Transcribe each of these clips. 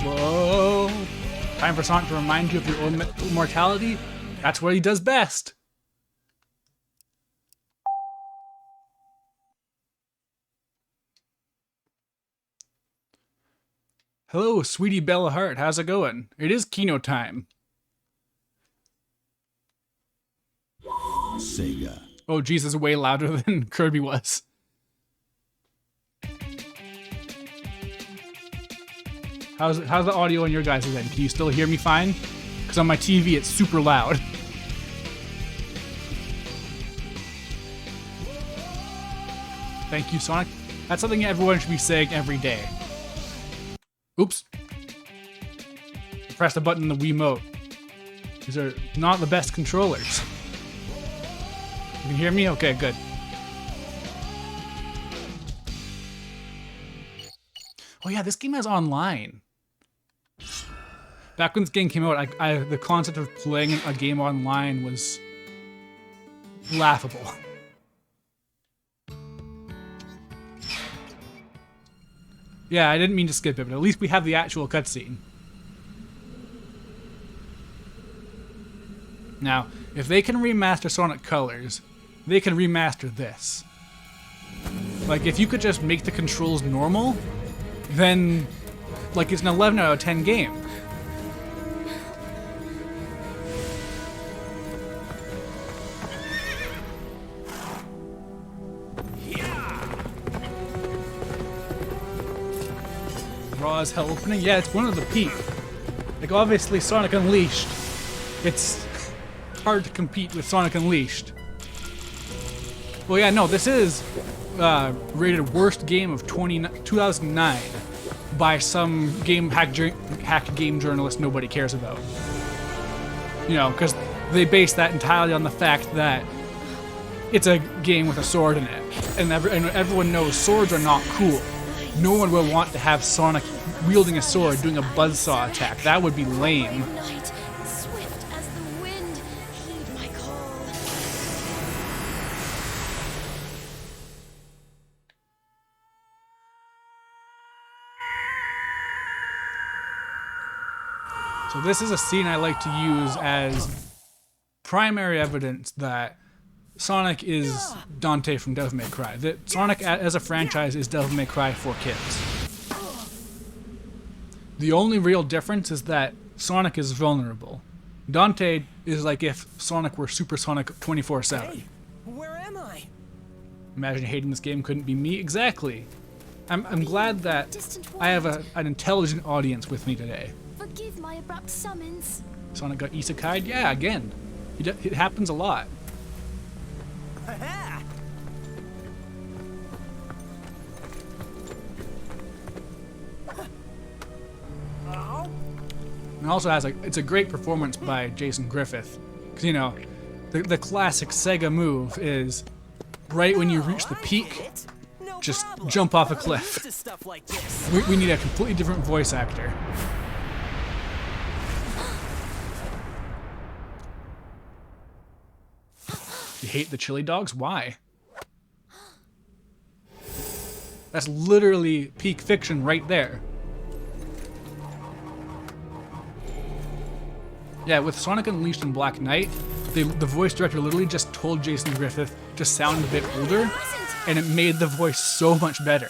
Whoa! Time for Sonic to remind you of your own immortality. That's what he does best. Hello, sweetie Bella Hart. How's it going? It is Kino time. Sega. Oh, Jesus, way louder than Kirby was. How's the audio on your guys' end? Can you still hear me fine? Because on my TV, it's super loud. Thank you, Sonic. That's something everyone should be saying every day. Oops. Press the button in the Wiimote. These are not the best controllers. You can hear me? Okay, good. Oh yeah, this game has online. Back when this game came out, the concept of playing a game online was laughable. Yeah, I didn't mean to skip it, but at least we have the actual cutscene. Now, if they can remaster Sonic Colors, they can remaster this. Like, if you could just make the controls normal, then, like, it's an 11 out of 10 game. Raw as hell opening? Yeah, it's one of the peak. Like, obviously, Sonic Unleashed. It's hard to compete with Sonic Unleashed. Well, yeah, no, this is rated worst game of 2009 by some hack game journalist nobody cares about. You know, because they base that entirely on the fact that it's a game with a sword in it, and everyone knows swords are not cool. No one will want to have Sonic wielding a sword doing a buzzsaw attack. That would be lame. Swift as the wind, heed my call. So this is a scene I like to use as primary evidence that Sonic is Dante from Devil May Cry. That Sonic as a franchise is Devil May Cry for kids. The only real difference is that Sonic is vulnerable. Dante is like if Sonic were Super Sonic 24/7. Hey, where am I? Imagine hating this game couldn't be me. Exactly. I'm glad that I have an intelligent audience with me today. Forgive my abrupt summons. Sonic got isekai'd? Yeah, again. It happens a lot. Ha-ha! And also has it's a great performance by Jason Griffith. Because, you know, the classic Sega move is right when you reach the peak, No just problem. jump off a I'm cliff. used to stuff like this. We need a completely different voice actor. You hate the chili dogs? Why? That's literally peak fiction right there. Yeah, with Sonic Unleashed and Black Knight, the voice director literally just told Jason Griffith to sound a bit older, and it made the voice so much better.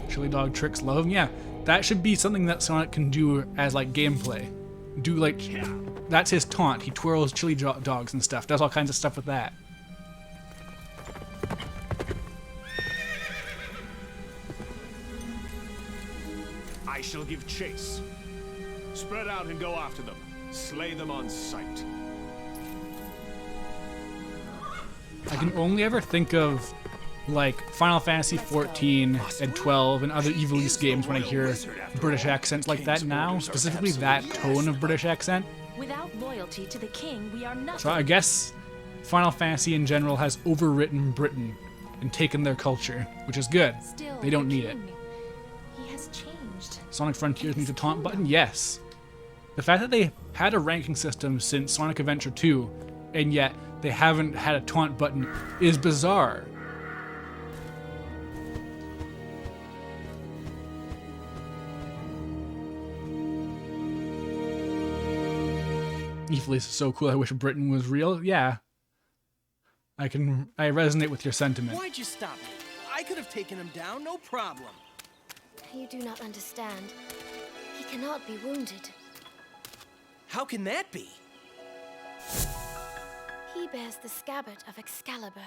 Chili dog tricks love him. Yeah, that should be something that Sonic can do as like gameplay. Do like, that's his taunt. He twirls chili dogs and stuff. Does all kinds of stuff with that. I shall give chase. Spread out and go after them. Slay them on sight. I can only ever think of like Final Fantasy 14 and 12 and other Evil East games when I hear British accents like that now, specifically that tone of British accent. Without loyalty to the king, we are nothing. So I guess Final Fantasy in general has overwritten Britain and taken their culture, which is good. Still, They don't the need it. king, he has changed. Sonic Frontiers needs a taunt button? Yes. The fact that they had a ranking system since Sonic Adventure 2, and yet they haven't had a taunt button is bizarre. Evilise is so cool. I wish Britain was real. Yeah. I resonate with your sentiment. Why'd you stop me? I could have taken him down, no problem. You do not understand. He cannot be wounded. How can that be? He bears the scabbard of Excalibur.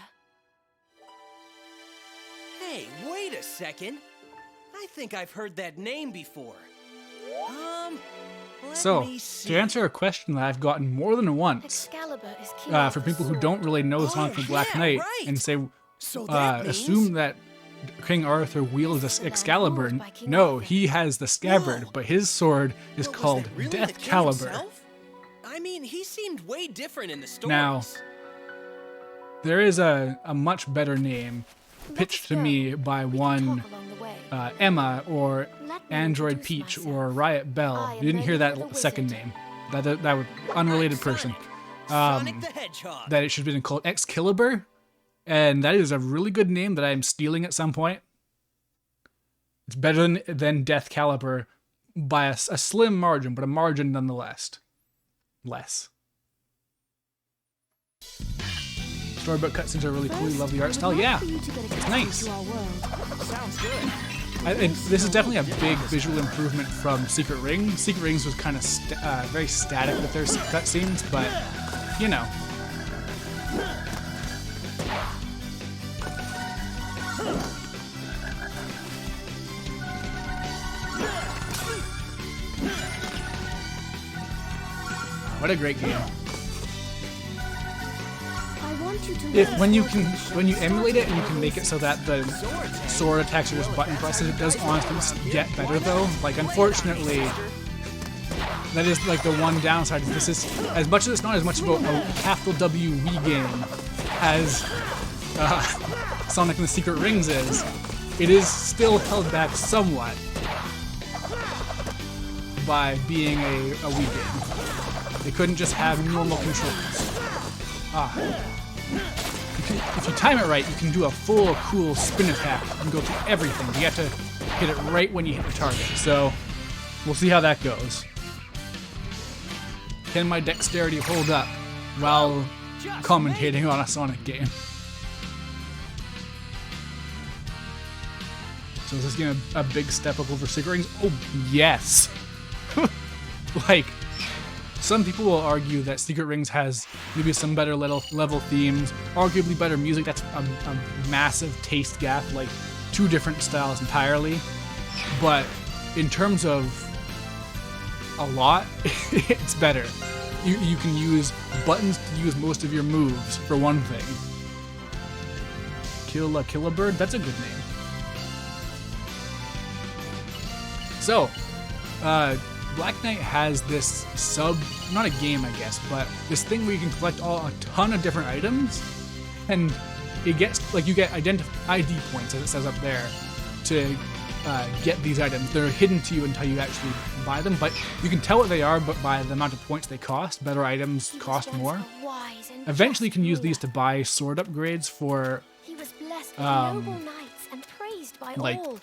Hey, wait a second. I think I've heard that name before. Let So, me see. to answer a question that I've gotten more than once, Excalibur is King for Arthur's people who sword. don't really know Sonic the Black yeah, Knight, right. and say, So that means... assume that King Arthur wields this Excalibur. No, he has the scabbard, Whoa. but his sword is But was called that really the Death king Caliber. himself? I mean, he seemed way different in the stories. Now, there is a much better name pitched to Let's me go. by We can one talk along the way. Emma or Let me Android introduce Peach myself. or Riot Bell. I am You didn't hear Lady that the second Wizard. name. That was unrelated person. Sonic the Hedgehog. That it should have been called Excalibur, and that is a really good name that I am stealing at some point. It's better than Death Caliber by a slim margin, but a margin nonetheless. Less. Storybook cutscenes are really cool. You love the art style. Yeah, it's nice. Sounds good. This is definitely a big visual improvement from Secret Rings. Secret Rings was kind of very static with their cutscenes, but you know. What a great game! When you emulate it and you can make it so that the sword attacks are just button presses, it does honestly get better though. Like unfortunately, that is like the one downside. This is as much as it's not as much about a capital W Wii game as Sonic and the Secret Rings is. It is still held back somewhat by being a Wii game. They couldn't just have normal controls. If you time it right, you can do a full, cool spin attack. You can go through everything. You have to hit it right when you hit the target. So, we'll see how that goes. Can my dexterity hold up while commentating on a Sonic game? So is this gonna be a big step up over Secret Rings? Oh, yes! Like, some people will argue that Secret Rings has maybe some better level themes, arguably better music. That's a massive taste gap, like two different styles entirely. But in terms of a lot, it's better. You can use buttons to use most of your moves, for one thing. Killabird? That's a good name. So, Black Knight has this not a game I guess, but this thing where you can collect a ton of different items, and it gets, like, you get ID points, as it says up there, to get these items. They're hidden to you until you actually buy them, but you can tell what they are but by the amount of points they cost. Better items cost more. Eventually you can use these to buy sword upgrades for He was blessed with noble knights and praised by like, all.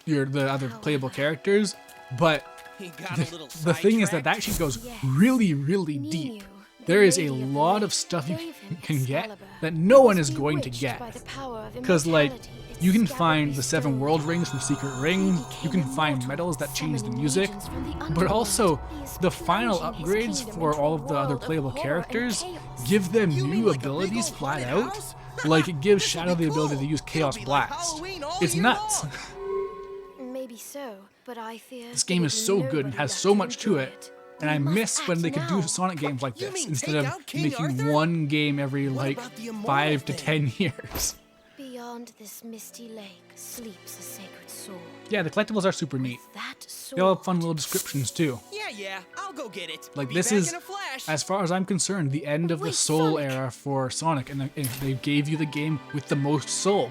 the other playable characters, but He got a little the thing is that sidetracked. actually goes Yes. really, really deep. Ninu, the There is a Lady of the lot of Lake, stuff you gave him can get Excalibur. that no one He was is going to bewitched get. by the power of Because, like, immortality its you can scabbard find the 7 bestowed. world rings from Secret Ring, He you can became find immortal, medals that change the summoning music, legions from the but underworld. also He is the final plunging his upgrades kingdom for into all a of the other world of playable horror and characters chaos. give them You mean new like a big abilities old flat haunted out. house? Like it gives This'll Shadow be the ability cool. to use Chaos It'll be like Blast. Halloween all It's year nuts. long. Maybe so, but I fear This game is so good and has so much to it. And I miss when they could do Sonic games like You this mean instead take of out King making Arthur? one game every What like about the immortal 5 to thing? 10 years. Beyond this misty lake sleeps a sacred sword. Yeah, the collectibles are super neat. That sword. They all have fun little descriptions too. Yeah, I'll go get it. Like Be this back is, in a flash. as far as I'm concerned, the end of the Wait, Soul Sonic. era for Sonic, and they gave you the game with the most soul.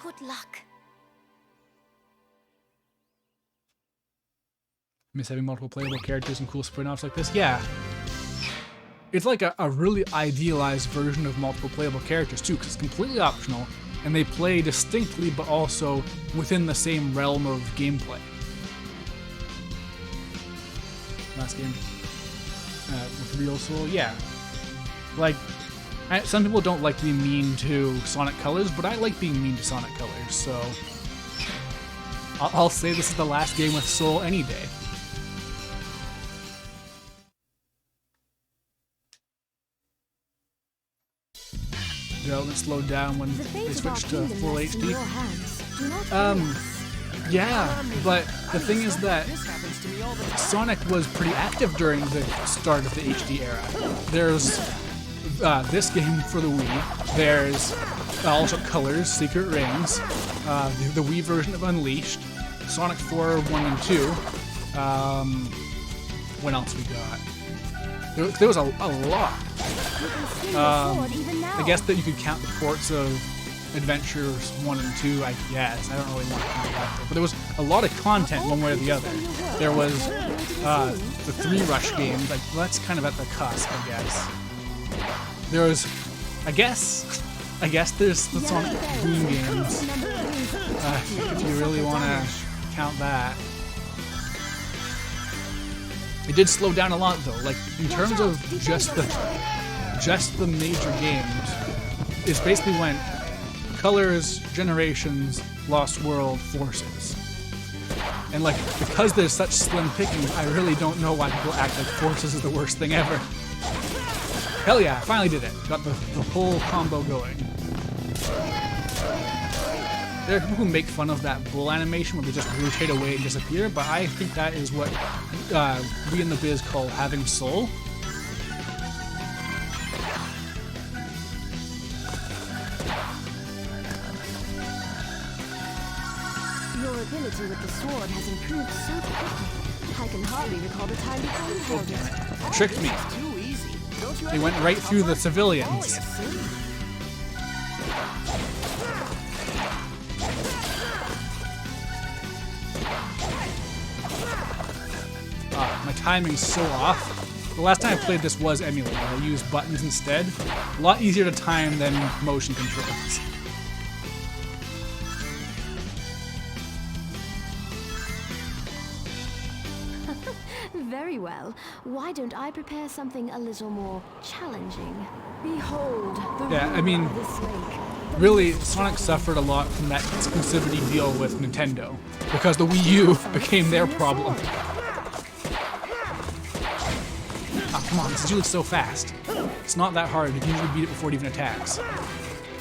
Good luck. Miss having multiple playable characters and cool spin-offs like this. Yeah. It's like a really idealized version of multiple playable characters too, because it's completely optional, and they play distinctly but also within the same realm of gameplay. Last game with Real Soul, yeah. Like, some people don't like being mean to Sonic Colors, but I like being mean to Sonic Colors, so I'll say this is the last game with Soul any day. Development slowed down when they switched to full HD. Yeah, but the thing is that Sonic was pretty active during the start of the HD era. There's this game for the Wii. There's also Colors, Secret Rings, the Wii version of Unleashed, Sonic 4 1 and 2. What else we got? There was a lot. I guess that you could count the ports of Adventures 1 and 2, I guess. I don't really want to count that. But there was a lot of content one way or the other. There was the 3 Rush games. Like, well, that's kind of at the cusp, I guess. There was, I guess there's the Sonic Boom games. If you really want to count that. It did slow down a lot though. Like, in terms of just the major games, it's basically when Colors, Generations, Lost World, Forces. And like, because there's such slim pickings, I really don't know why people act like Forces is the worst thing ever. Hell yeah, I finally did it. Got the whole combo going. There are people who make fun of that bull animation where they just rotate away and disappear, but I think that is what we in the biz call having soul. Your ability with the sword has improved so quickly. I can hardly recall the time before you held it. Tricked me. Too easy. Don't you They went right through the civilians. My timing's so off. The last time I played this was emulated. I used buttons instead. A lot easier to time than motion controls. Very well. Why don't I prepare something a little more challenging? Behold the Yeah, I mean, ruler of this lake. really, Sonic suffered a lot from that exclusivity deal with Nintendo, because the Wii U became their problem. Ah, come on, this dude looks so fast. It's not that hard. You can usually beat it before it even attacks.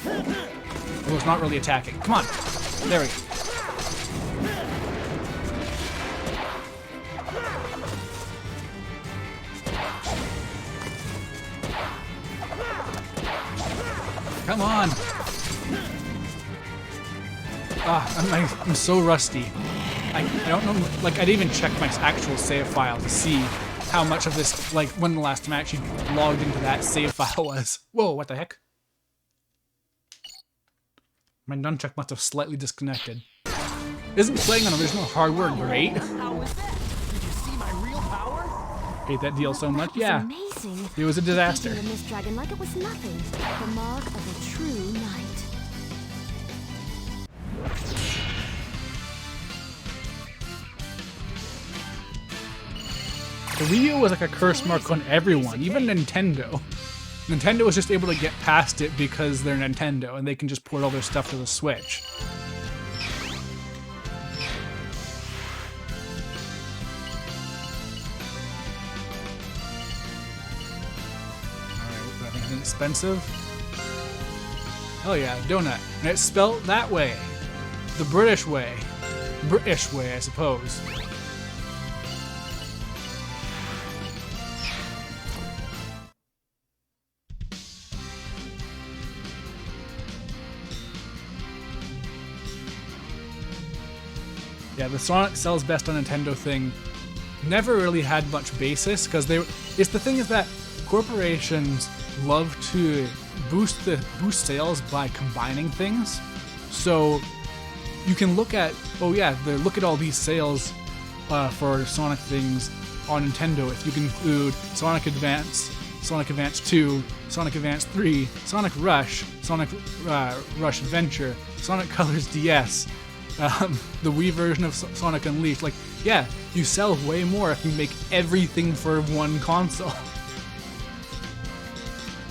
Although it's not really attacking. Come on. There we go. Come on. I'm so rusty. I don't know, like, I didn't even check my actual save file to see how much of this, like, when the last time I actually logged into that save file was. Whoa, what the heck? My nunchuck must have slightly disconnected. Isn't playing on original hardware great? How was that? Did you see my real power? Hate that deal so much. That was Yeah, amazing. it was a disaster. Defeating the Mist Dragon like it was nothing. The mark of a true knight. The Wii U was like a curse mark on everyone, even Nintendo. Nintendo was just able to get past it because they're Nintendo and they can just port all their stuff to the Switch. Alright, anything expensive? Oh yeah, donut. And it's spelled that way. The British way. British way, I suppose. Yeah, the Sonic sells best on Nintendo thing never really had much basis because it's the thing is that corporations love to boost sales by combining things. So you can look at, oh yeah, look at all these sales for Sonic things on Nintendo if you can include Sonic Advance, Sonic Advance 2, Sonic Advance 3, Sonic Rush, Sonic Rush Adventure, Sonic Colors DS, the Wii version of Sonic Unleashed. Like, yeah, you sell way more if you make everything for one console.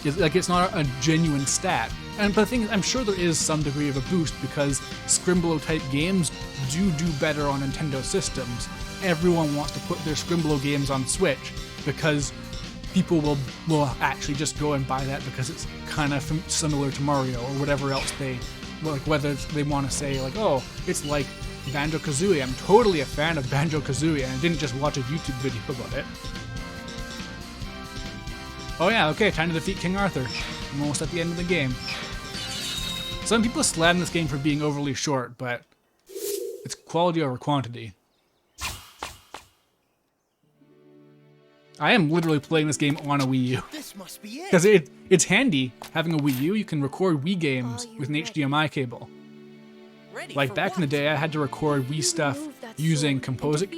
It's not a genuine stat. But the thing is, I'm sure there is some degree of a boost because Scrimblow type games do better on Nintendo systems. Everyone wants to put their Scrimblow games on Switch because people will actually just go and buy that because it's kind of similar to Mario or whatever else they like. Whether they want to say like, oh, it's like Banjo-Kazooie. I'm totally a fan of Banjo-Kazooie, and I didn't just watch a YouTube video about it. Oh yeah, okay, time to defeat King Arthur. I'm almost at the end of the game. Some people slam this game for being overly short, but it's quality over quantity. I am literally playing this game on a Wii U. This must be it. Because it's handy having a Wii U. You can record Wii games with an HDMI cable. Ready Like for back in the what? day, I had to record Wii stuff using composite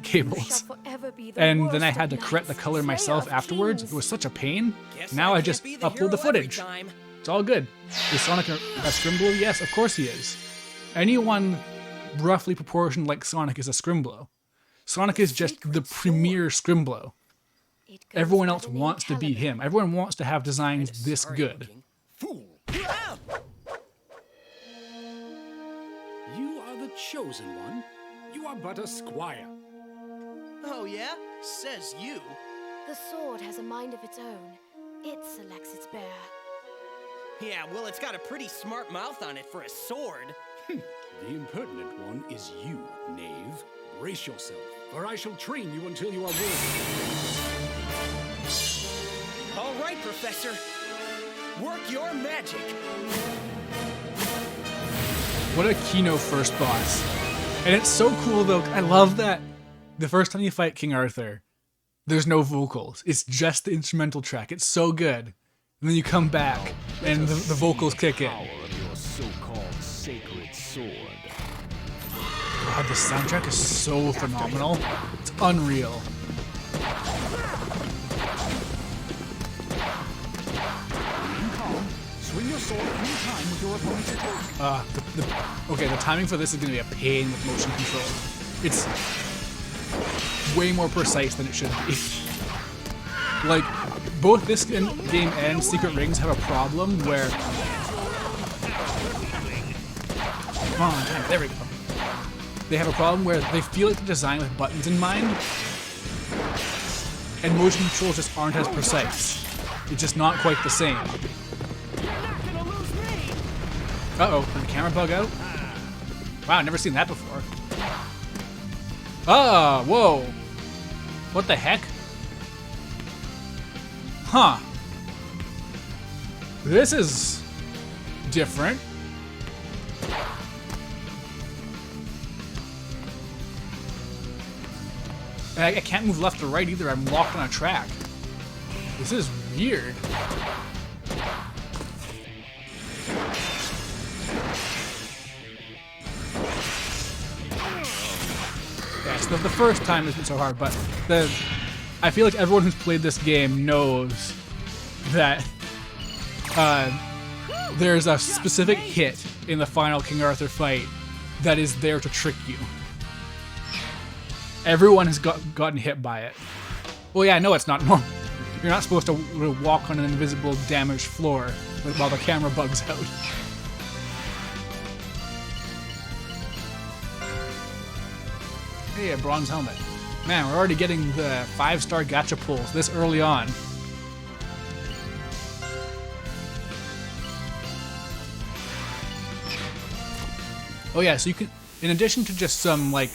cables. And then I had to correct the color myself afterwards. It was such a pain. Guess Now I can't just be the upload hero the every footage. time. It's all good. Is Sonic a Scrimblow? Yes, of course he is. Anyone roughly proportioned like Sonic is a Scrimblow. Sonic is just the premier Scrimblow. Everyone else wants to be him. Everyone wants to have designs this Sorry good. looking. Fool. You are the chosen one. You are but a squire. Oh yeah? Says you. The sword has a mind of its own. It selects its bearer. Yeah, well, it's got a pretty smart mouth on it for a sword. The impertinent one is you, knave. Brace yourself, or I shall train you until you are worthy. All right, Professor. Work your magic. What a Kino first boss. And it's so cool though, I love that the first time you fight King Arthur, there's no vocals. It's just the instrumental track. It's so good. And then you come back and the vocals kick in. Power of your so-called sacred sword. God, the soundtrack is so phenomenal. It's unreal. Swing your sword any time with your opponent's attack. Okay, the timing for this is going to be a pain with motion control. It's way more precise than it should be. Like, both this game and Secret Rings have a problem where... Come on, time. There we go. They have a problem where they feel like they're designed with buttons in mind, and motion controls just aren't as precise. It's just not quite the same. Uh-oh, did the camera bug out? Wow, I've never seen that before. Ah, whoa. What the heck? Huh. This is different. I can't move left or right either. I'm locked on a track. This is weird. Yes, the first time isn't so hard, but I feel like everyone who's played this game knows that there's a specific hit in the final King Arthur fight that is there to trick you. Everyone has gotten hit by it. Well, yeah, no, it's not normal. You're not supposed to walk on an invisible, damaged floor while the camera bugs out. Hey, a bronze helmet. Man, we're already getting the 5-star gacha pulls this early on. Oh yeah, so you can, in addition to just some like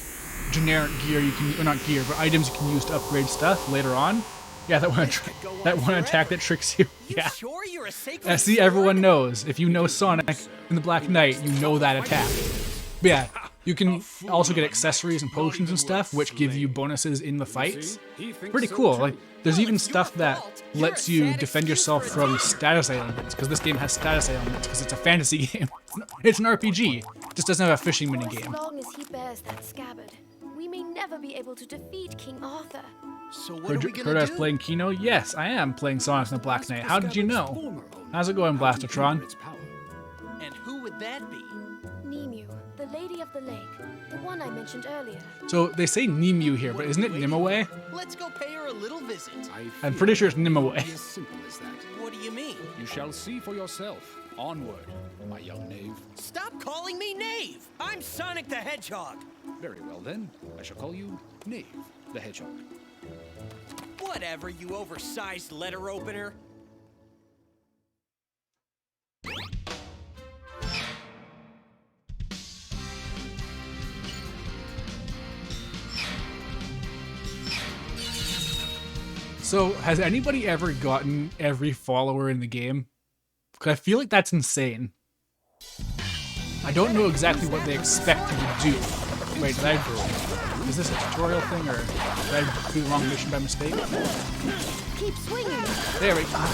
generic gear you can, or not gear, but items you can use to upgrade stuff later on. Yeah, that one attack that tricks you. Yeah. Sure you're a sacred See, everyone knows. If you know Sonic in the Black Knight, you know that attack. But yeah, you can also get accessories and potions and stuff, which give you bonuses in the fights. Pretty cool. Like, there's even stuff that lets you defend yourself from status ailments, because this game has status ailments, because it's a fantasy game. It's an RPG. It just doesn't have a fishing minigame. As long as he bears that scabbard, we we may never be able to defeat King Arthur. So what are we gonna Heard I was do? playing Kino? Yes, I am playing Sonic and the Black Knight. How did you know? How's it going, Blastertron? And who would that be? Nemu, the Lady of the Lake, the one I mentioned earlier. So they say Nemu here, but isn't it Nimue? Let's go pay her a little visit. I'm pretty sure it's Nimue. As simple as that. What do you mean? You shall see for yourself. Onward, my young knave. Stop calling me Knave! I'm Sonic the Hedgehog! Very well then. I shall call you Knave the Hedgehog. Whatever, you oversized letter opener. So, has anybody ever gotten every follower in the game? Because I feel like that's insane. I don't know exactly what they expect you to do. Wait, is this a tutorial thing, or did I do the wrong mission by mistake? Keep swinging. There we go.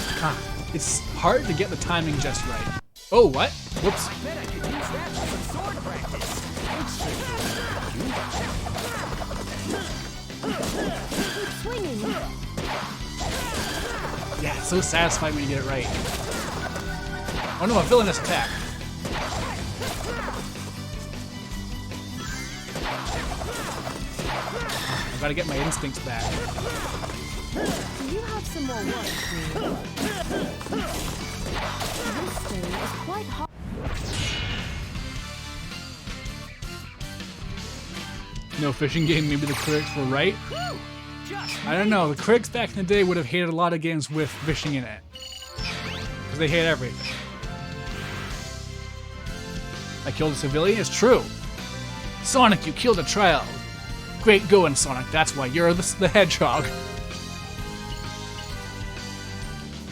It's hard to get the timing just right. Oh, what? Whoops. Bet I could use that for some sword practice. Keep swinging. Yeah, it's so satisfying when you get it right. Oh no, a villainous attack. I gotta get my instincts back. Do you have some more work? This stone is quite hard. No fishing game, maybe the critics were right. I don't know, the critics back in the day would have hated a lot of games with fishing in it. Because they hate everything. I killed a civilian? It's true. Sonic, you killed a child. Great going, Sonic. That's why you're the hedgehog.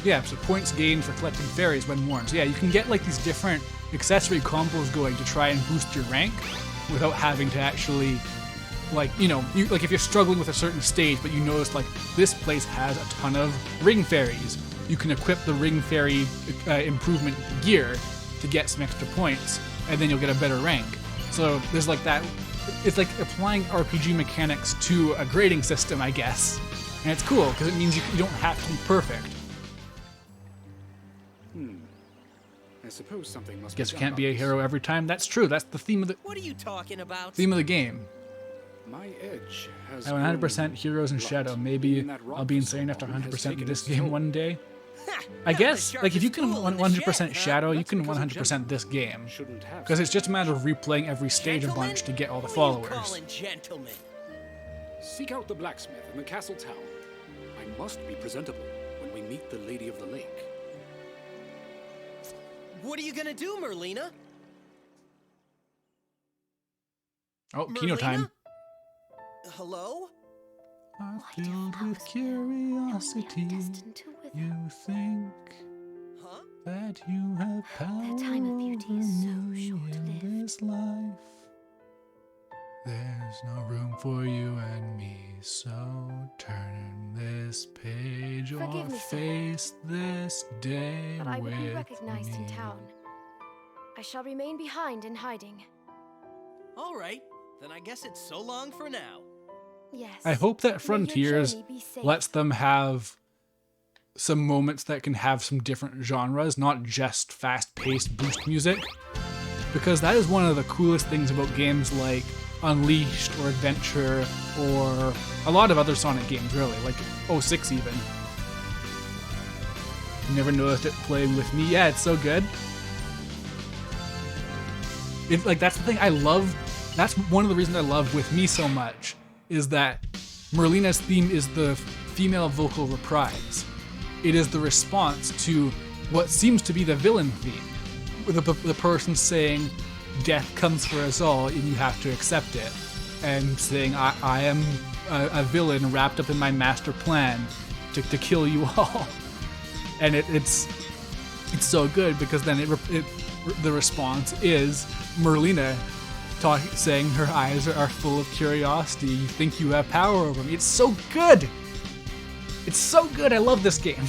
Yeah, so points gained for collecting fairies when worn. So yeah, you can get like these different accessory combos going to try and boost your rank without having to actually, like, you know, like if you're struggling with a certain stage, but you notice like this place has a ton of ring fairies, you can equip the ring fairy improvement gear to get some extra points, and then you'll get a better rank. So there's like that. It's like applying RPG mechanics to a grading system, I guess. And it's cool because it means you don't have to be perfect. I suppose something must Guess be you done can't be a about hero every time. That's true. That's the theme of the What are you talking about? game. this. My edge has I went 100% grown Heroes in blunt. Shadow. Maybe In that rock I'll be for insane so after long has 100% taken this its game toll. one day. I Not guess, the like, if you can sharpest tool in the 100% shed, huh? Shadow, you That's can because a 100% this game. Shouldn't have Because it's such just a matter of replaying every stage a Gentlemen? bunch to get all the Who are you followers. calling gentlemen? Seek out the blacksmith in the castle town. I must be presentable when we meet the Lady of the Lake. What are you gonna do, Merlina? Oh, Kino time. Hello? I'm Why do filled flowers with bloom when we are curiosity. destined to wither? You think Huh? that you have power time of beauty is so over me short-lived. in this life. There's no room for you and me, so turn this page or Forgive me, sir, face this day But I will be with recognized in me. town. I shall remain behind in hiding. All right, then I guess it's so long for now. Yes. I hope that May your Frontiers journey be safe. lets them have some moments that can have some different genres, not just fast-paced boost music. Because that is one of the coolest things about games like Unleashed or Adventure or a lot of other Sonic games, really, like 06 even. You never noticed it playing with me? Yeah, it's so good. It's like, that's the thing I love. That's one of the reasons I love With Me so much, is that Merlina's theme is the female vocal reprise. It is the response to what seems to be the villain theme. The person saying, death comes for us all and you have to accept it. And saying, I am a villain wrapped up in my master plan to kill you all. And it's so good because then the response is Merlina saying her eyes are full of curiosity. You think you have power over me. It's so good. It's so good. I love this game.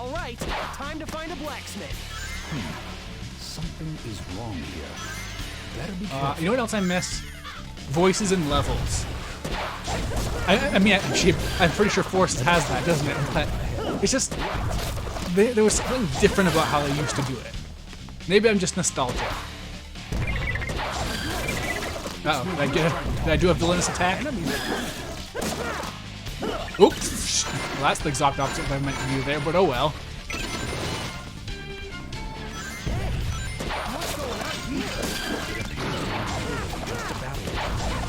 All right, time to find a blacksmith. Something is wrong here. Better be careful. You know what else I miss? Voices and levels. I mean, actually, I'm pretty sure Forces has that, doesn't it? But it's just there was something different about how they used to do it. Maybe I'm just nostalgic. Uh-oh, did I do a villainous attack? Oops! Well, that's the exact opposite of what I meant to do there, but oh well.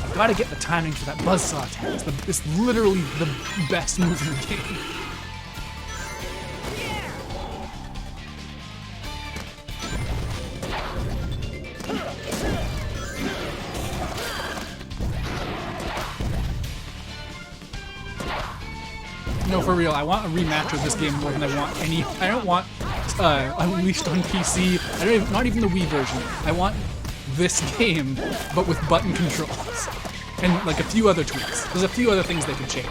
I've got to get the timing for that buzzsaw attack. It's literally the best move in the game. No, for real, I want a rematch of this game more than I want any. I don't want Unleashed on PC. Not even the Wii version. I want this game, but with button controls and like a few other tweaks. There's a few other things they could change,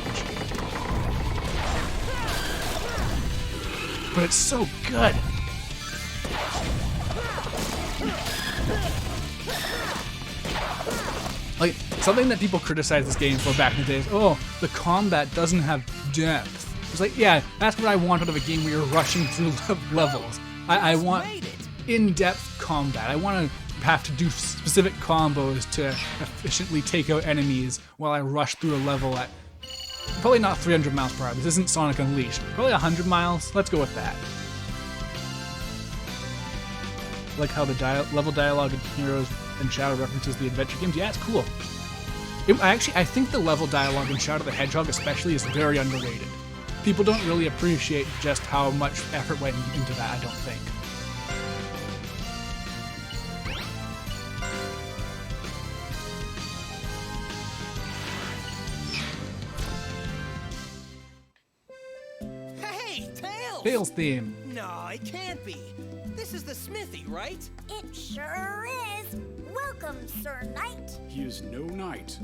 but it's so good. Like, something that people criticized this game for back in the day is, oh, the combat doesn't have depth. It's like, yeah, that's what I want out of a game where you're rushing through levels. I want in-depth combat. I want to have to do specific combos to efficiently take out enemies while I rush through a level at probably not 300 miles per hour. This isn't Sonic Unleashed. Probably 100 miles. Let's go with that. Like how the level dialogue in Heroes and Shadow references the adventure games. Yeah, it's cool. I think the level dialogue in Shadow the Hedgehog especially is very underrated. People don't really appreciate just how much effort went into that, I don't think. Hey, Tails! Tails theme. No, it can't be. This is the smithy, right? It sure is. Welcome, Sir Knight. He is no knight.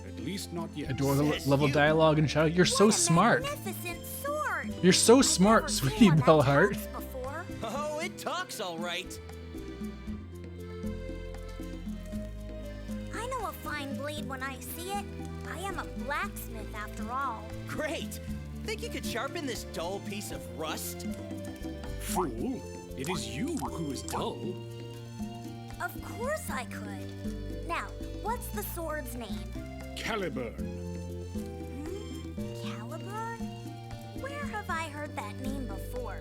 At least not yet. Adore the Says level you. dialogue in Shadow. You're so What a smart. magnificent sword. You're so smart, Never seen sweetie one that Bellheart. talks before. Oh, it talks all right. I know a fine blade when I see it. I am a blacksmith after all. Great. Think you could sharpen this dull piece of rust? Fool, it is you who is dull. Of course I could. Now, what's the sword's name? Caliburn. Caliburn? Where have I heard that name before?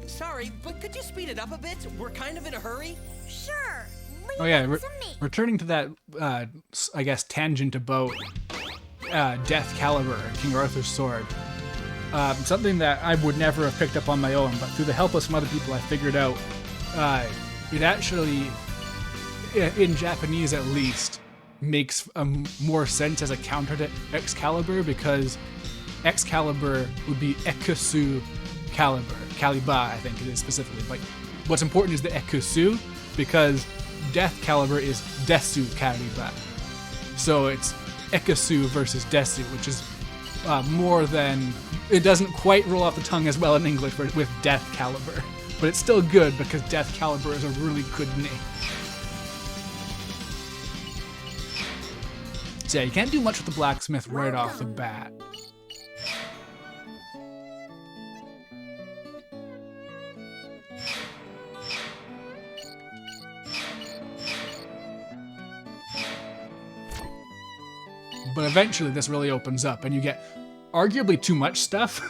Sorry, but could you speed it up a bit? We're kind of in a hurry. Sure. Leave Oh yeah, it to me. returning to that, I guess, tangent about Death Caliber, King Arthur's sword. Something that I would never have picked up on my own, but through the help of some other people I figured out, it actually, in Japanese at least, makes more sense as a counter to Excalibur, because Excalibur would be Ekusu Caliber. Caliber, I think it is specifically. But what's important is the Ekusu, because Death Caliber is Desu Caliber. So it's Ekusu versus Desu, which is more than... It doesn't quite roll off the tongue as well in English with Death Caliber. But it's still good because Death Caliber is a really good name. So yeah, you can't do much with the blacksmith right off the bat. But eventually this really opens up and you get arguably too much stuff.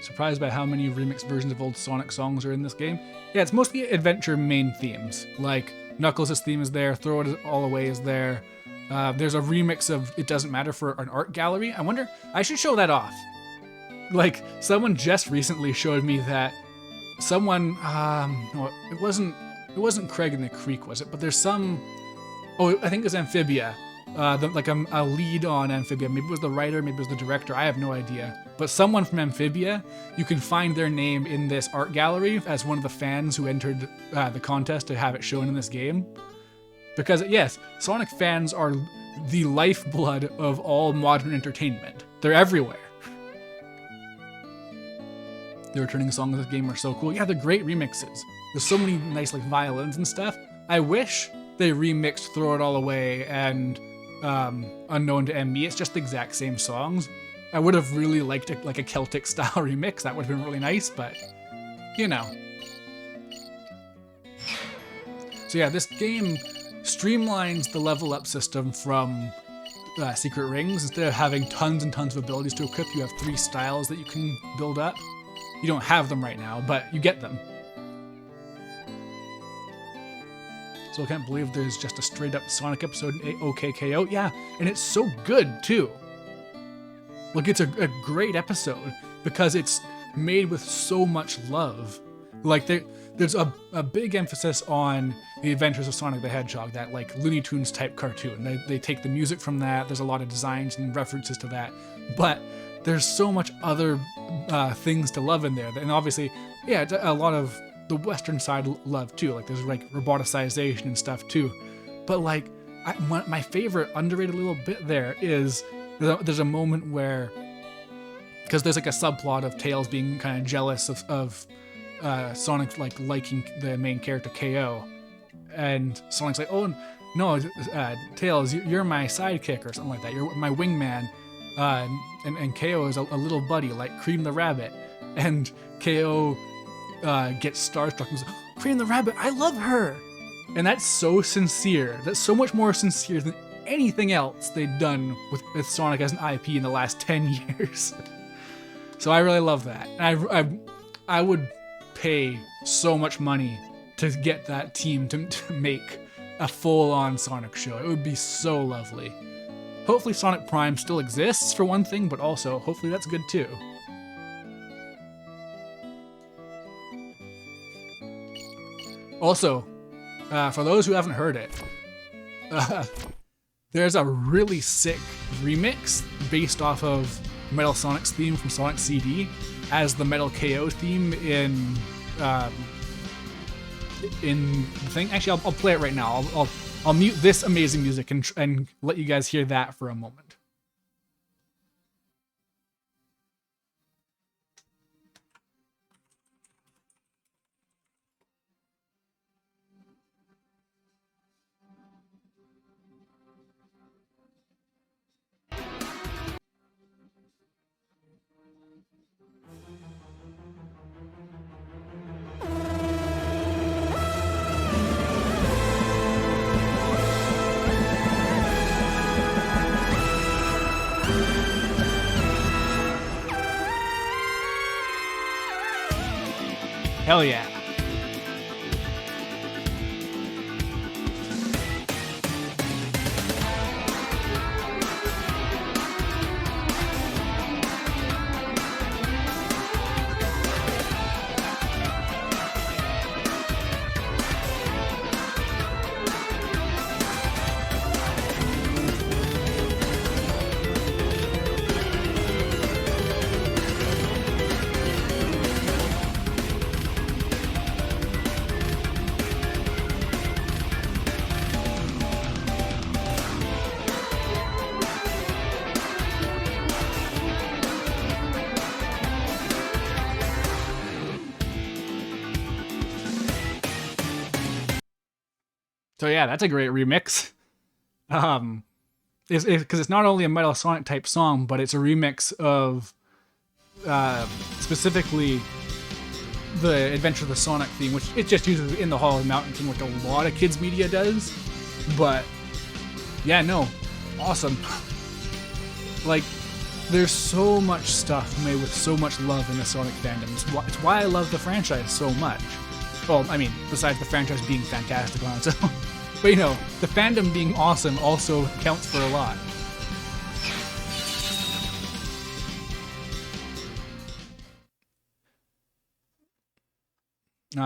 Surprised by how many remixed versions of old Sonic songs are in this game. Yeah, it's mostly adventure main themes. Like Knuckles' theme is there, Throw It All Away is there. There's a remix of It Doesn't Matter for an art gallery. I wonder, I should show that off. Like, someone just recently showed me that someone, no, it wasn't Craig in the Creek, was it? But there's some, oh, I think it was Amphibia. Like a lead on Amphibia. Maybe it was the writer, maybe it was the director, I have no idea. But someone from Amphibia, you can find their name in this art gallery as one of the fans who entered the contest to have it shown in this game. Because yes, Sonic fans are the lifeblood of all modern entertainment. They're everywhere. The returning songs of this game are so cool. Yeah, they're great remixes. There's so many nice like violins and stuff. I wish they remixed Throw It All Away and Unknown to MB. It's just the exact same songs. I would have really liked a Celtic style remix. That would have been really nice, but you know. So yeah, this game streamlines the level up system from Secret Rings. Instead of having tons and tons of abilities to equip, you have 3 styles that you can build up. You don't have them right now, but you get them. So I can't believe there's just a straight up Sonic episode in OKKO. Yeah, and it's so good too. Like, it's a great episode because it's made with so much love. Like, there's a big emphasis on the Adventures of Sonic the Hedgehog, that like Looney Tunes type cartoon. They take the music from that. There's a lot of designs and references to that, but there's so much other things to love in there. And obviously, yeah, it's a lot of the Western side love too. Like, there's like roboticization and stuff too. But like, my favorite underrated little bit there is there's a moment where, because there's like a subplot of Tails being kind of jealous of Sonic like liking the main character KO, and Sonic's like, oh no, Tails, you're my sidekick or something like that. You're my wingman, and KO is a little buddy like Cream the Rabbit, and KO gets starstruck and says, Cream the Rabbit, I love her, and that's so sincere. That's so much more sincere than anything else they've done with Sonic as an IP in the last 10 years. So I really love that. And I would pay so much money to get that team to make a full-on Sonic show. It would be so lovely. Hopefully Sonic Prime still exists for one thing, but also hopefully that's good too. Also, for those who haven't heard it, there's a really sick remix based off of Metal Sonic's theme from Sonic CD as the Metal KO theme in the thing. Actually, I'll play it right now. I'll mute this amazing music and let you guys hear that for a moment. Hell yeah. So yeah, that's a great remix. Because it's not only a Metal Sonic type song, but it's a remix of specifically the Adventure of the Sonic theme, which it just uses in the Hall of the Mountain King, which a lot of kids media does. But yeah, no, awesome. Like, there's so much stuff made with so much love in the Sonic fandom. It's why I love the franchise so much. Well, I mean, besides the franchise being fantastic on its own. But you know, the fandom being awesome also counts for a lot.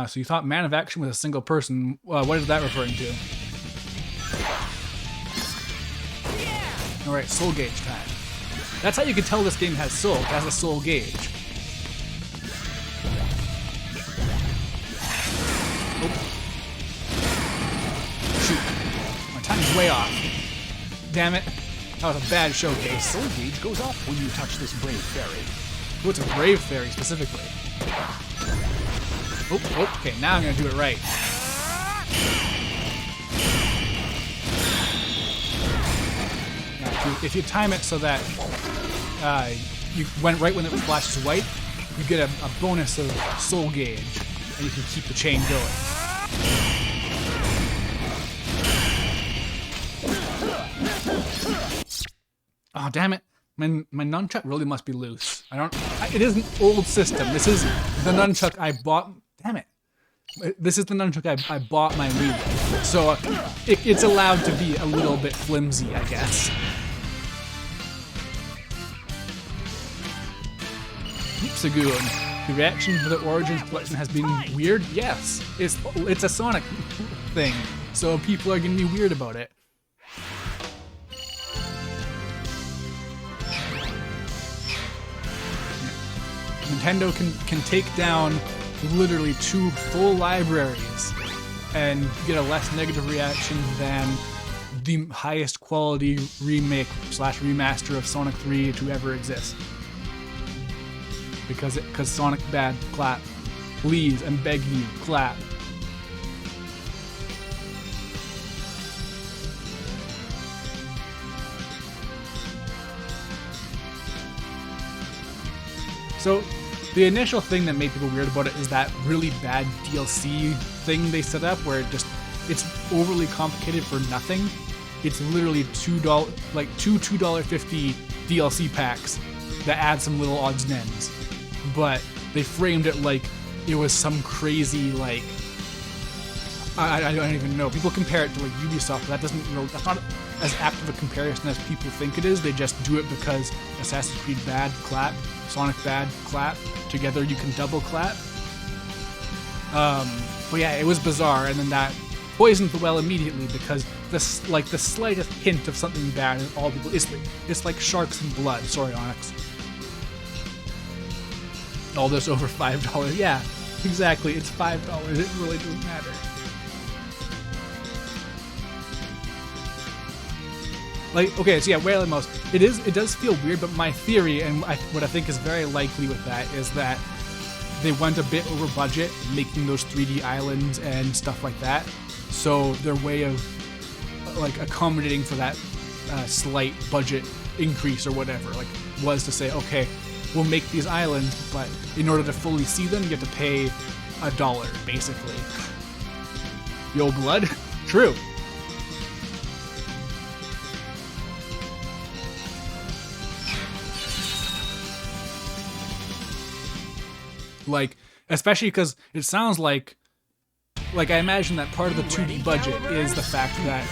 So you thought Man of Action was a single person. What is that referring to? Alright, soul gauge time. That's how you can tell this game has soul. It has a soul gauge. Time's way off. Damn it. That was a bad showcase. Soul gauge goes off when you touch this brave fairy. What's a brave fairy specifically? Oh, okay, now I'm gonna do it right. Now, if you time it so that you went right when it flashes white, you get a bonus of soul gauge, and you can keep the chain going. Oh, damn it. My nunchuck really must be loose. It is an old system. This is the nunchuck I bought. Damn it. This is the nunchuck I bought my Wii with. So it's allowed to be a little bit flimsy, I guess. Sagoon. The reaction to the Origins collection has been weird? Yes. It's a Sonic thing. So people are gonna be weird about it. Nintendo can take down literally 2 full libraries and get a less negative reaction than the highest quality remake / remaster of Sonic 3 to ever exist. Because Sonic bad, clap. Please, I'm begging you, clap. So, the initial thing that made people weird about it is that really bad DLC thing they set up where it's overly complicated for nothing. It's literally two $2.50 DLC packs that add some little odds and ends. But they framed it like it was some crazy, like, I don't even know. People compare it to like Ubisoft, but that's not as apt of a comparison as people think it is. They just do it because Assassin's Creed bad, clap. Sonic bad, clap. Together you can double clap. But yeah, it was bizarre, and then that poisoned the well immediately because the slightest hint of something bad, and all people it's like sharks and blood. Sorry, Onyx. All this over $5. Yeah, exactly. It's $5. It really doesn't matter. Like, okay, so yeah, Wailing Mouse. It does feel weird, but my theory, and what I think is very likely with that, is that they went a bit over budget making those 3D islands and stuff like that. So their way of like accommodating for that slight budget increase or whatever, like, was to say, okay, we'll make these islands, but in order to fully see them, you have to pay $1, basically. Yo, blood? True. Like, especially because it sounds like I imagine that part of the 2D budget is the fact that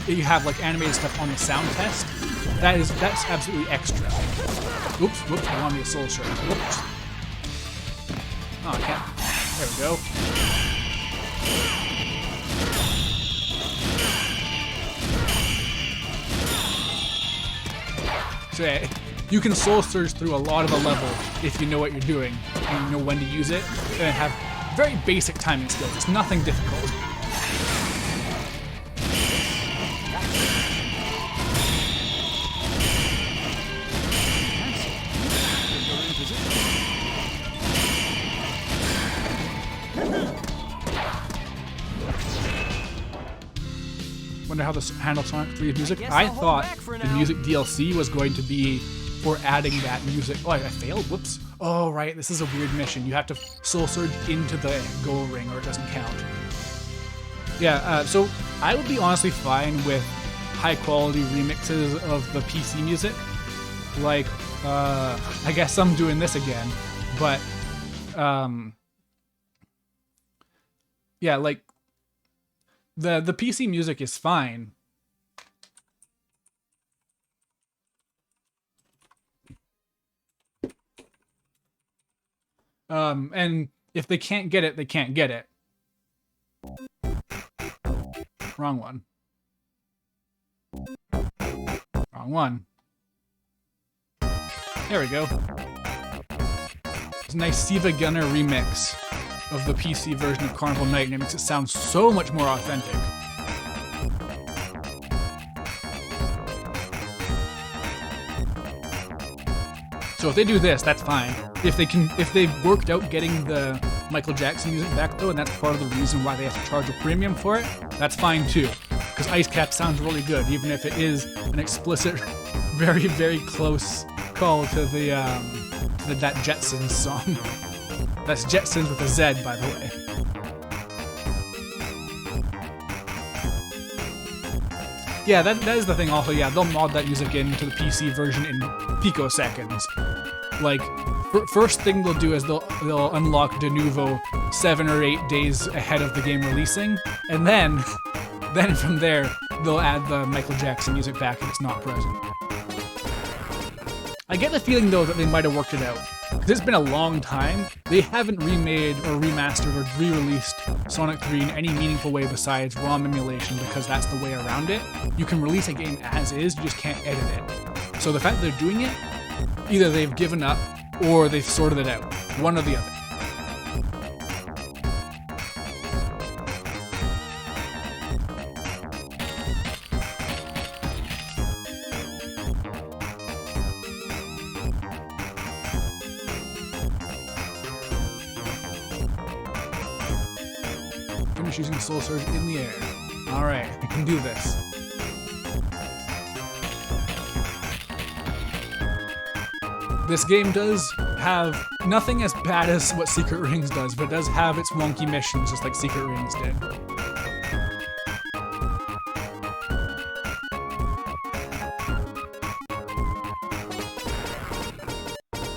you have like animated stuff on the sound test. That's absolutely extra. Oops, I want me a soul shard. Whoops. Oh, I can't. There we go. So yeah, you can soul surge through a lot of a level if you know what you're doing and you know when to use it, and have very basic timing skills. It's nothing difficult. Wonder how this handles Sonic 3's music. I thought the music DLC was going to be for adding that music. Oh, I failed? Whoops. Oh, right. This is a weird mission. You have to soul surge into the goal ring or it doesn't count. Yeah, so I would be honestly fine with high quality remixes of the PC music. Like, I guess I'm doing this again, but, yeah, like, the PC music is fine. And if they can't get it, they can't get it. Wrong one. Wrong one. There we go. It's a nice Siva Gunner remix of the PC version of Carnival Night, and it makes it sound so much more authentic. So if they do this, that's fine. If they've worked out getting the Michael Jackson music back though, and that's part of the reason why they have to charge a premium for it, that's fine too. Because Ice Cap sounds really good, even if it is an explicit, very, very close call to that Jetsons song. That's Jetsons with a Z, by the way. Yeah, that is the thing also, yeah, they'll mod that music into the PC version in picoseconds. Like, first thing they'll do is they'll unlock Denuvo 7 or 8 days ahead of the game releasing, and then from there, they'll add the Michael Jackson music back if it's not present. I get the feeling, though, that they might have worked it out. Because it's been a long time, they haven't remade or remastered or re-released Sonic 3 in any meaningful way besides ROM emulation, because that's the way around it. You can release a game as is, you just can't edit it. So the fact that they're doing it, either they've given up or they've sorted it out. One or the other. Finish using Soul Surge in the air. Alright, we can do this. This game does have nothing as bad as what Secret Rings does, but it does have its wonky missions just like Secret Rings did.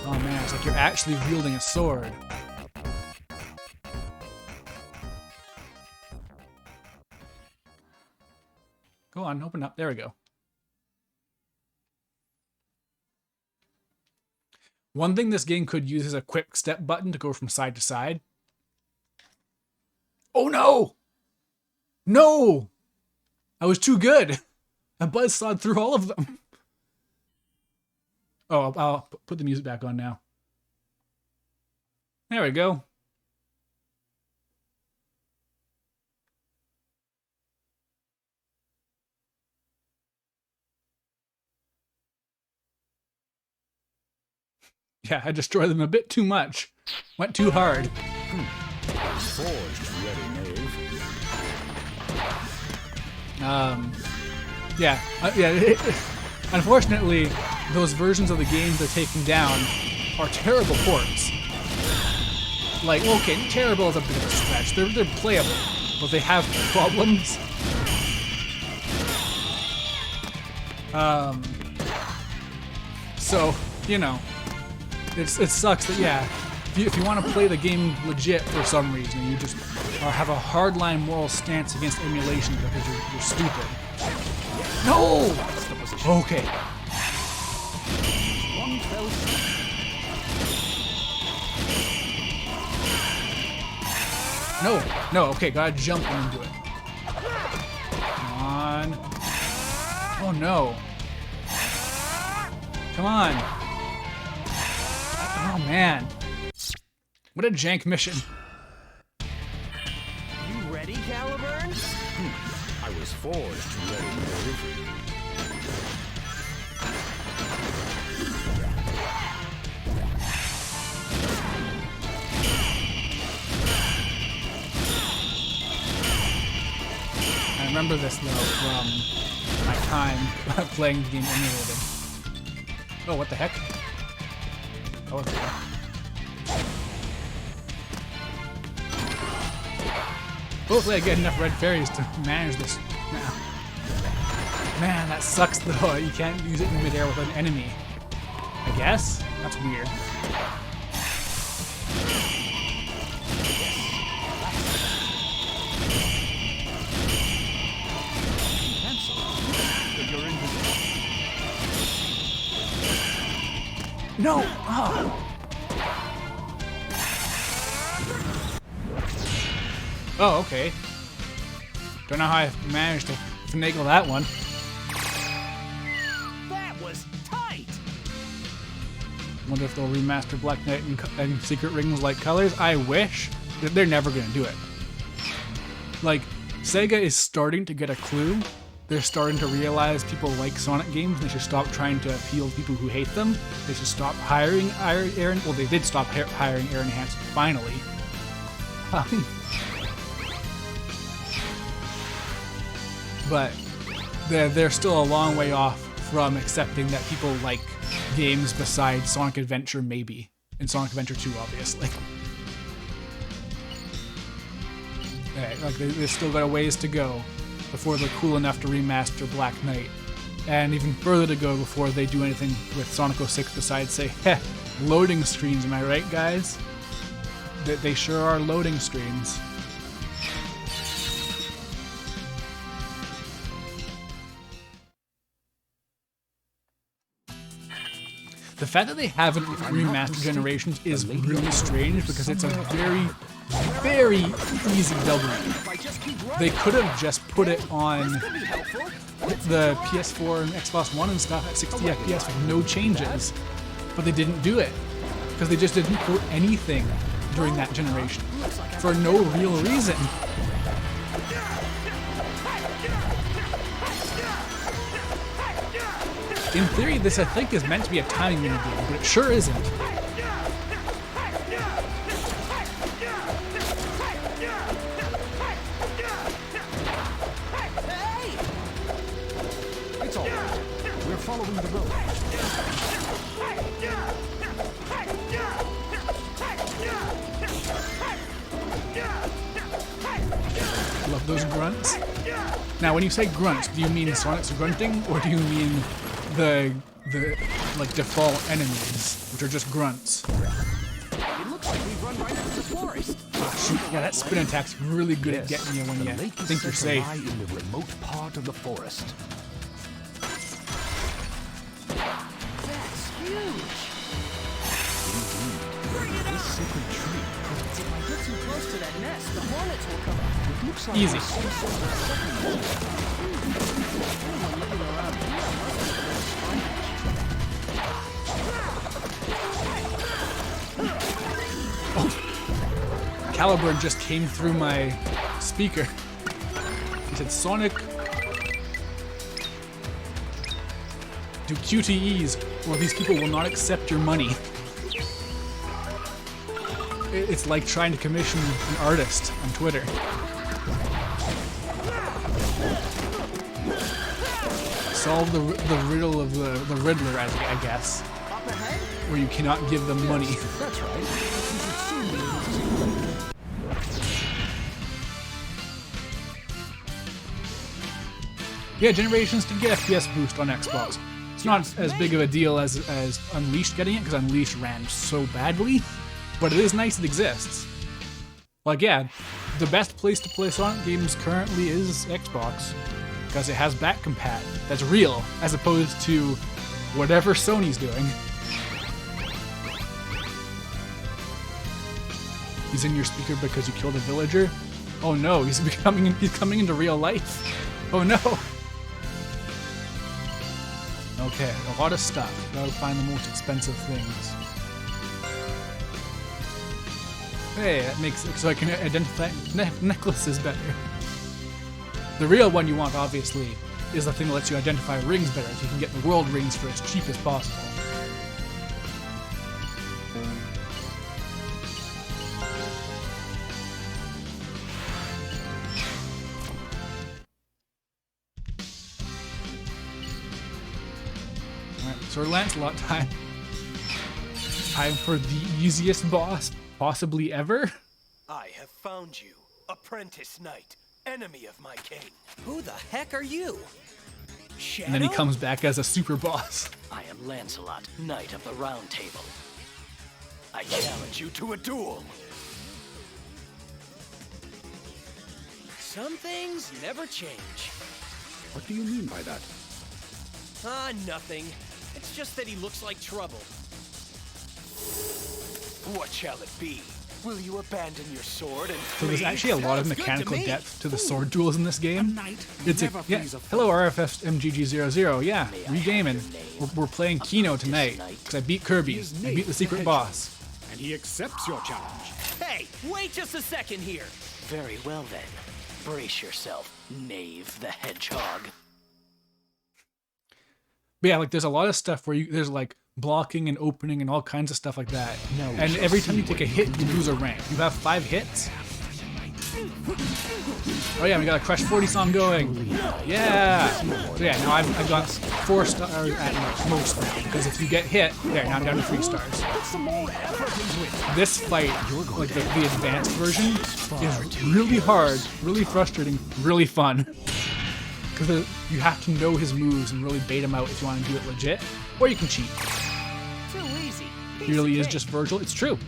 Oh man, it's like you're actually wielding a sword. Go on, open up. There we go. One thing this game could use is a quick step button to go from side to side. Oh no! No! I was too good. I buzzsawed through all of them. Oh, I'll put the music back on now. There we go. Yeah, I destroyed them a bit too much. Went too hard. Forged ready, knave. Unfortunately, those versions of the games they're taking down are terrible ports. Like, okay, terrible is a bit of a stretch. They're playable, but they have problems. So, you know. It sucks that, yeah, if you want to play the game legit for some reason, you just have a hardline moral stance against emulation because you're stupid. No! Okay. No, okay, gotta jump into it. Come on. Oh no. Come on. Oh man. What a jank mission. You ready, Caliburn? I was forged ready, knave. I remember this though from my time playing the game emulated. Oh, what the heck? Oh, okay. Hopefully I get enough red fairies to manage this now. Man, that sucks though. You can't use it in midair with an enemy. I guess? That's weird. No! Oh. Oh, okay. Don't know how I managed to finagle that one. That was tight! Wonder if they'll remaster Black Knight and Secret Rings like colors. I wish. They're never gonna do it. Like, Sega is starting to get a clue they're starting to realize people like Sonic games and they should stop trying to appeal to people who hate them. They should stop hiring Aaron. Well, they did stop hiring Aaron Hansen finally. But they're still a long way off from accepting that people like games besides Sonic Adventure, maybe. And Sonic Adventure 2, obviously. Like they've still got a ways to go before they're cool enough to remaster Black Knight. And even further to go before they do anything with Sonic 06 besides say, heh, loading screens, am I right, guys? They sure are loading screens. The fact that they haven't remastered Generations is really strange because it's a very, very easy W. They could have just put it on the PS4 and Xbox One and stuff at 60 FPS with no changes, but they didn't do it because they just didn't put anything during that generation for no real reason. In theory, this I think is meant to be a timing minigame, but it sure isn't. It's all right. We're following the road. Love those grunts. Now, when you say grunts, do you mean Sonic's grunting, or do you mean the like default enemies, which are just grunts? It looks like we've run right into the forest. Shoot, yeah, that spin attack's really good at getting you when you think you're safe. In the remote part of the forest. That's huge. This sacred tree. If I get too close to that nest, the hornets will come out. It looks like Easy. Caliburn just came through my speaker. He said, Sonic, do QTEs or these people will not accept your money. It's like trying to commission an artist on Twitter. Solve the riddle of the Riddler, I guess. Where you cannot give them money. That's right. Yeah, Generations did get FPS boost on Xbox. It's not as big of a deal as Unleashed getting it, because Unleashed ran so badly, but it is nice it exists. Like, yeah, the best place to play Sonic games currently is Xbox, because it has back compat that's real, as opposed to whatever Sony's doing. He's in your speaker because you killed a villager? Oh no, he's coming into real life. Oh no. Okay, a lot of stuff. Gotta find the most expensive things. Hey, that makes it so I can identify necklaces better. The real one you want, obviously, is the thing that lets you identify rings better, so you can get the world rings for as cheap as possible. Sir Lancelot time. Time for the easiest boss possibly ever. I have found you, apprentice knight, enemy of my king. Who the heck are you? Shadow? And then he comes back as a super boss. I am Lancelot, knight of the Round Table. I challenge you to a duel. Some things never change. What do you mean by that? Ah, nothing. It's just that he looks like trouble. What shall it be? Will you abandon your sword and So there's flee? actually a lot of Sounds good to mechanical me. depth to the sword duels in this game. knight It's never yeah. flees a Hello, foe. RFFMGG00. Yeah, regaming. We're playing Kino tonight because I beat Kirby. I beat the secret boss. And he accepts your challenge. Hey, wait just a second here. Very well then. Brace yourself, Knave the Hedgehog. But yeah, like there's a lot of stuff where there's like blocking and opening and all kinds of stuff like that. And every time you take a hit, you lose a rank. You have 5 hits. Oh yeah, we got a Crush 40 song going. Yeah. So yeah, now I've got 4 stars at most now, because if you get hit, there, now I'm down to 3 stars. This fight, like the advanced version, is really hard, really frustrating, really fun. Because you have to know his moves and really bait him out if you want to do it legit, or you can cheat. Too easy. He really is just Virgil. It's true.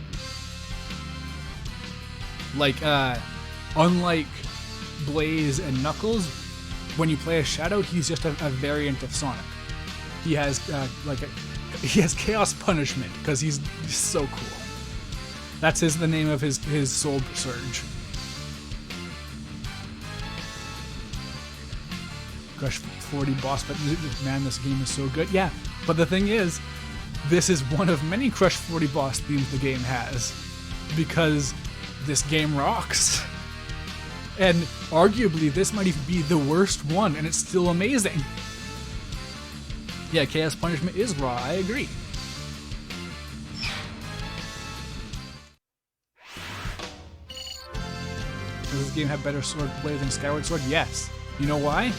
Like, unlike Blaze and Knuckles, when you play as Shadow, he's just a variant of Sonic. He has he has Chaos Punishment because he's so cool. That's the name of his Soul Surge. Crush 40 boss, but man, this game is so good. Yeah, but the thing is, this is one of many Crush 40 boss themes the game has, because this game rocks. And arguably, this might even be the worst one, and it's still amazing. Yeah, Chaos Punishment is raw, I agree. Does this game have better sword play than Skyward Sword? Yes. You know why?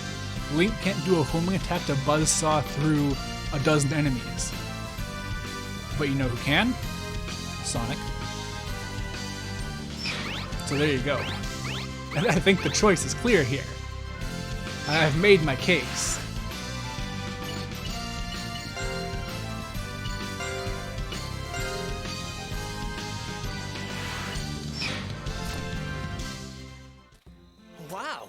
Link can't do a homing attack to buzzsaw through a dozen enemies. But you know who can? Sonic. So there you go. And I think the choice is clear here. I've made my case. Wow.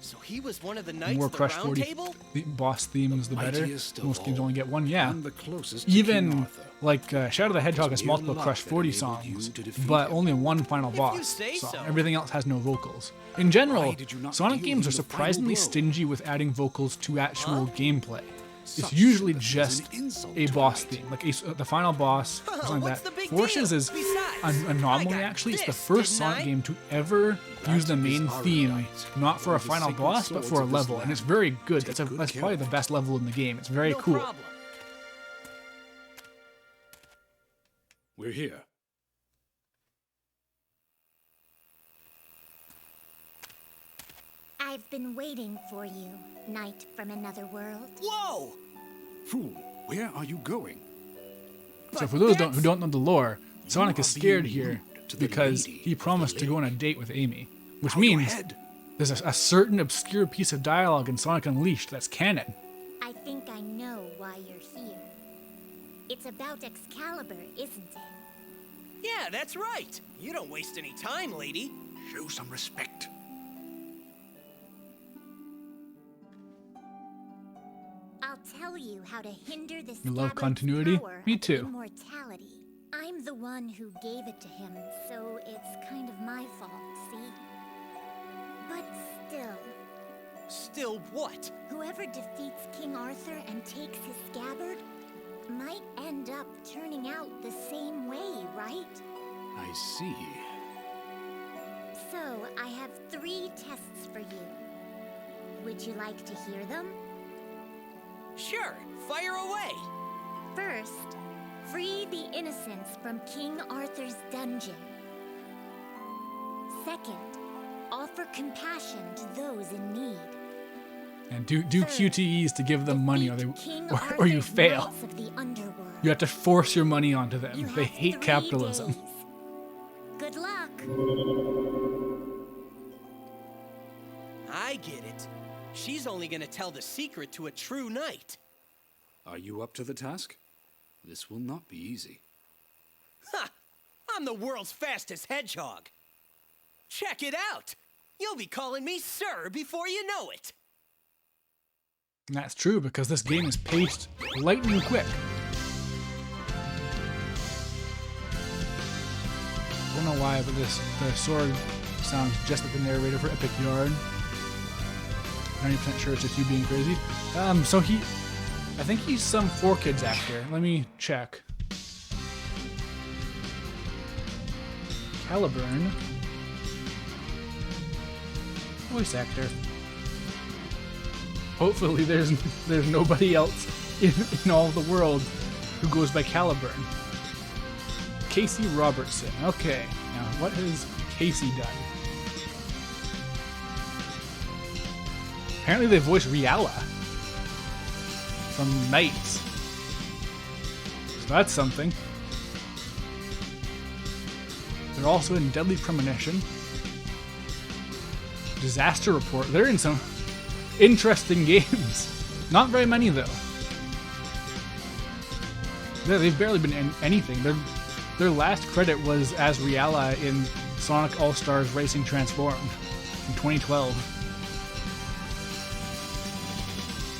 So he was one of the knights More of the Crush Round 40 Table? the boss themes, the better. Mightiest of Most games all, only get one, yeah. and the closest to Even King Arthur. like Shadow the Hedgehog has mere multiple luck Crush that 40 enabled songs, you to defeat but him. only one final you boss say song. so. Everything else has no vocals. In general, Why did you not Sonic deal games are him the final surprisingly blow? stingy with adding vocals to actual gameplay. It's Such usually sympathy is just an insult a to boss knight. theme, like the final boss, something like What's that. the big Forces deal? is Besides, an I anomaly got actually. It's the this, first didn't Sonic I? game to ever use the main is our theme, right. not for a One of the final sacred boss, but swords for a of this level, and it's land. very good. Take That's good that's care probably of the it. best level in the game. It's very No cool. problem. We're here. I've been waiting for you, knight from another world. Whoa! Fool, where are you going? So for those who don't know the lore, You Sonic is are scared being here rude to the because lady he of the promised to go on a lake. date with Amy, which Bow your means head. there's a certain obscure piece of dialogue in Sonic Unleashed that's canon. I think I know why you're here. It's about Excalibur, isn't it? Yeah, that's right. You don't waste any time, lady. Show some respect. I'll tell you how to hinder this You love scabbard's continuity? power Me of too. Immortality. I'm the one who gave it to him, so it's kind of my fault, see? But still, Still what? whoever defeats King Arthur and takes his scabbard might end up turning out the same way, right? I see. So, I have 3 tests for you. Would you like to hear them? Sure, fire away. First, free the innocents from King Arthur's dungeon. Second, offer compassion to those in need. And do QTEs to give them money, or Defeat King or you Arthur's fail. knights of the underworld. You have to force your money onto them. You They have hate 3 capitalism. days. Good luck. I get it. She's only gonna tell the secret to a true knight. Are you up to the task? This will not be easy. Ha! I'm the world's fastest hedgehog. Check it out. You'll be calling me sir before you know it. And that's true because this game is paced lightning quick. I don't know why, but the sword sounds just like the narrator for Epic Yarn. 90% sure it's just you being crazy. So I think he's some 4Kids actor. Let me check. Caliburn. Voice actor. Hopefully there's nobody else in all the world who goes by Caliburn. Casey Robertson. Okay, now what has Casey done? Apparently they voiced Riala from Knights. So that's something. They're also in Deadly Premonition. Disaster Report. They're in some interesting games. Not very many though. They've barely been in anything. Their last credit was as Riala in Sonic All-Stars Racing Transformed in 2012.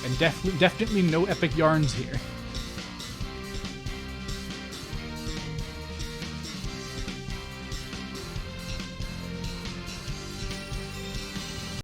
And definitely no epic yarns here.